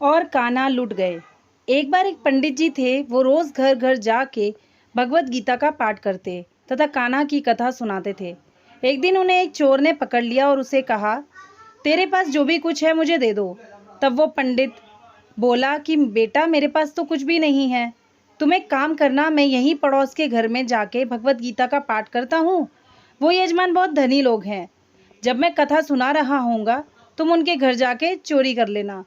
और कान्हा लुट गए। एक बार एक पंडित जी थे, वो रोज घर घर जाके भगवत गीता का पाठ करते तथा कान्हा की कथा सुनाते थे। एक दिन उन्हें एक चोर ने पकड़ लिया और उसे कहा, तेरे पास जो भी कुछ है मुझे दे दो। तब वो पंडित बोला कि बेटा, मेरे पास तो कुछ भी नहीं है। तुम एक काम करना, मैं यहीं पड़ोस के घर में जाके भगवत गीता का पाठ करता हूँ। वो यजमान बहुत धनी लोग हैं। जब मैं कथा सुना रहा होऊंगा तुम उनके घर जाके चोरी कर लेना।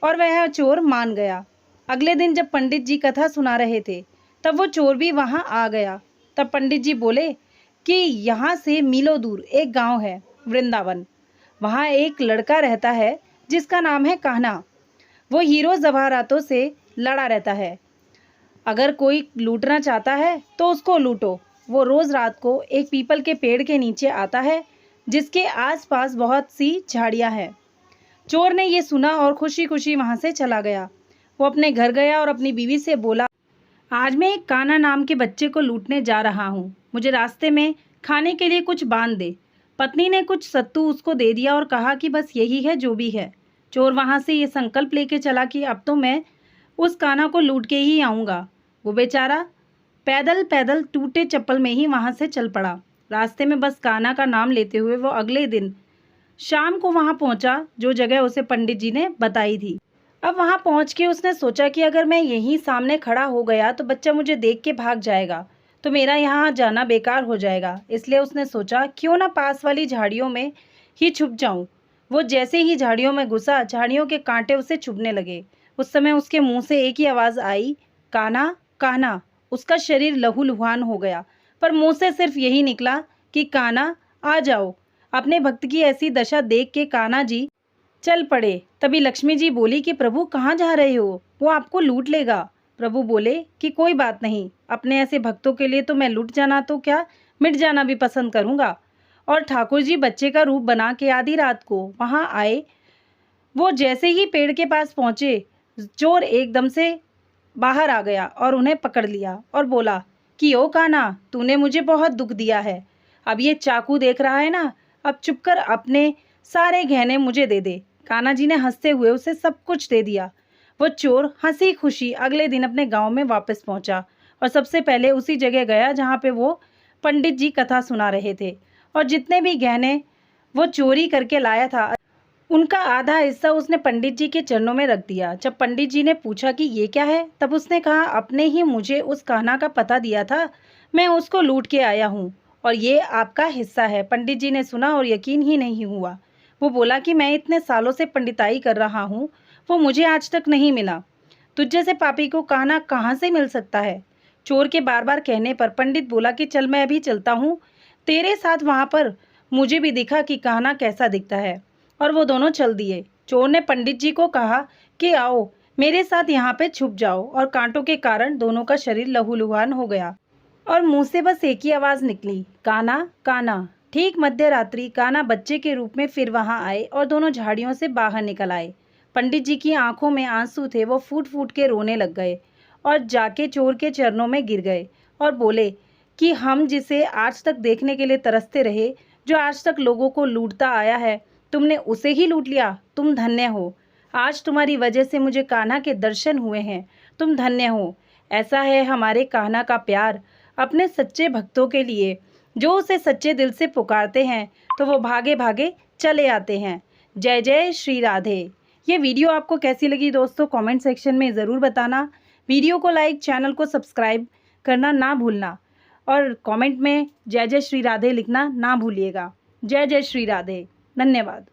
और वह चोर मान गया। अगले दिन जब पंडित जी कथा सुना रहे थे तब वो चोर भी वहां आ गया। तब पंडित जी बोले कि यहाँ से मीलों दूर एक गांव है, वृंदावन। वहाँ एक लड़का रहता है जिसका नाम है कान्हा। वो हीरो जवाहरातों से लड़ा रहता है। अगर कोई लूटना चाहता है तो उसको लूटो। वो रोज रात को एक पीपल के पेड़ के नीचे आता है जिसके आसपास बहुत सी झाड़ियां हैं। चोर ने ये सुना और खुशी खुशी वहां से चला गया। वो अपने घर गया और अपनी बीवी से बोला, आज मैं एक कान्हा नाम के बच्चे को लूटने जा रहा हूँ। मुझे रास्ते में खाने के लिए कुछ बांध दे। पत्नी ने कुछ सत्तू उसको दे दिया और कहा कि बस यही है जो भी है। चोर वहां से ये संकल्प लेके चला कि अब तो मैं उस कान्हा को लूट के ही आऊँगा। वो बेचारा पैदल पैदल टूटे चप्पल में ही वहां से चल पड़ा। रास्ते में बस कान्हा का नाम लेते हुए वो अगले दिन शाम को वहां पहुंचा जो जगह उसे पंडित जी ने बताई थी। अब वहां पहुंच के उसने सोचा कि अगर मैं यहीं सामने खड़ा हो गया तो बच्चा मुझे देख के भाग जाएगा, तो मेरा यहाँ जाना बेकार हो जाएगा। इसलिए उसने सोचा क्यों ना पास वाली झाड़ियों में ही छुप जाऊं। वो जैसे ही झाड़ियों में घुसा, झाड़ियों के कांटे उसे चुभने लगे। उस समय उसके मुंह से एक ही आवाज़ आई, कान्हा कान्हा। उसका शरीर लहूलुहान हो गया, पर मुंह से सिर्फ यही निकला कि कान्हा आ जाओ। अपने भक्त की ऐसी दशा देख के कान्हा जी चल पड़े। तभी लक्ष्मी जी बोली कि प्रभु कहाँ जा रहे हो, वो आपको लूट लेगा। प्रभु बोले कि कोई बात नहीं, अपने ऐसे भक्तों के लिए तो मैं लूट जाना तो क्या, मिट जाना भी पसंद करूँगा। और ठाकुर जी बच्चे का रूप बना के आधी रात को वहाँ आए। वो जैसे ही पेड़ के पास पहुँचे, चोर एकदम से बाहर आ गया और उन्हें पकड़ लिया और बोला कि ओ कान्हा, तूने मुझे बहुत दुख दिया है। अब ये चाकू देख रहा है ना, अब चुपकर अपने सारे गहने मुझे दे दे। कान्हा जी ने हंसते हुए उसे सब कुछ दे दिया। वो चोर हंसी खुशी अगले दिन अपने गांव में वापस पहुंचा और सबसे पहले उसी जगह गया जहां पे वो पंडित जी कथा सुना रहे थे। और जितने भी गहने वो चोरी करके लाया था उनका आधा हिस्सा उसने पंडित जी के चरणों में रख दिया। जब पंडित जी ने पूछा कि ये क्या है, तब उसने कहा, अपने ही मुझे उस कान्हा का पता दिया था, मैं उसको लूट के आया हूँ और ये आपका हिस्सा है। पंडित जी ने सुना और यकीन ही नहीं हुआ। वो बोला कि मैं इतने सालों से पंडिताई कर रहा हूँ, वो मुझे आज तक नहीं मिला। तुझ जैसे पापी को कान्हा कहाँ से मिल सकता है। चोर के बार बार कहने पर पंडित बोला कि चल मैं अभी चलता हूँ तेरे साथ। वहाँ पर मुझे भी दिखा कि कान्हा कैसा दिखता है। और वो दोनों चल दिए। चोर ने पंडित जी को कहा कि आओ मेरे साथ यहाँ पे छुप जाओ। और कांटों के कारण दोनों का शरीर लहूलुहान हो गया और मुंह से बस एक ही आवाज़ निकली, कान्हा कान्हा। ठीक मध्य रात्रि कान्हा बच्चे के रूप में फिर वहां आए और दोनों झाड़ियों से बाहर निकल आए। पंडित जी की आंखों में आंसू थे। वो फूट फूट के रोने लग गए और जाके चोर के चरणों में गिर गए और बोले कि हम जिसे आज तक देखने के लिए तरसते रहे, जो आज तक लोगों को लूटता आया है, तुमने उसे ही लूट लिया। तुम धन्य हो। आज तुम्हारी वजह से मुझे कान्हा के दर्शन हुए हैं। तुम धन्य हो। ऐसा है हमारे कान्हा का प्यार अपने सच्चे भक्तों के लिए। जो उसे सच्चे दिल से पुकारते हैं तो वो भागे भागे चले आते हैं। जय जय श्री राधे। ये वीडियो आपको कैसी लगी दोस्तों, कमेंट सेक्शन में ज़रूर बताना। वीडियो को लाइक, चैनल को सब्सक्राइब करना ना भूलना और कमेंट में जय जय श्री राधे लिखना ना भूलिएगा। जय जय श्री राधे। धन्यवाद।